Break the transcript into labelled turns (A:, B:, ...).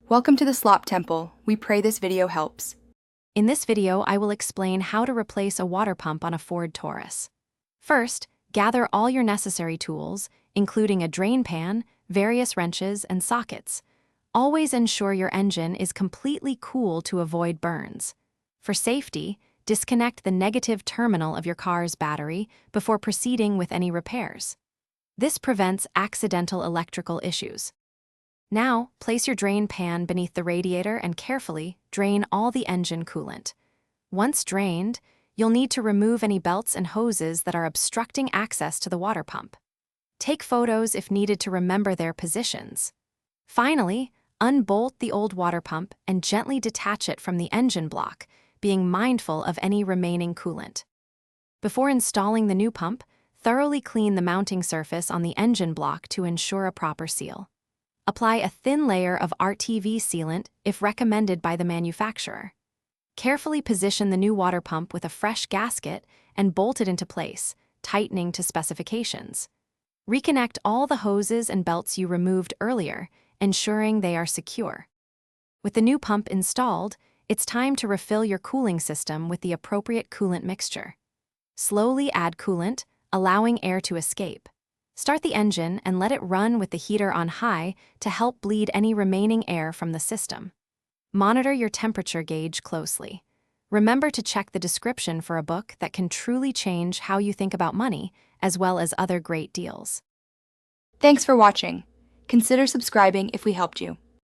A: Welcome to the Slop Temple. We pray this video helps.
B: In this video, I will explain how to replace a water pump on a Ford Taurus. First, gather all your necessary tools, including a drain pan, various wrenches, and sockets. Always ensure your engine is completely cool to avoid burns. For safety, disconnect the negative terminal of your car's battery before proceeding with any repairs. This prevents accidental electrical issues. Now, place your drain pan beneath the radiator and carefully drain all the engine coolant. Once drained, you'll need to remove any belts and hoses that are obstructing access to the water pump. Take photos if needed to remember their positions. Finally, unbolt the old water pump and gently detach it from the engine block, being mindful of any remaining coolant. Before installing the new pump, thoroughly clean the mounting surface on the engine block to ensure a proper seal. Apply a thin layer of RTV sealant if recommended by the manufacturer. Carefully position the new water pump with a fresh gasket and bolt it into place, tightening to specifications. Reconnect all the hoses and belts you removed earlier, ensuring they are secure. With the new pump installed, it's time to refill your cooling system with the appropriate coolant mixture. Slowly add coolant, allowing air to escape. Start the engine and let it run with the heater on high to help bleed any remaining air from the system. Monitor your temperature gauge closely. Remember to check the description for a book that can truly change how you think about money, as well as other great deals.
A: Thanks for watching. Consider subscribing if we helped you.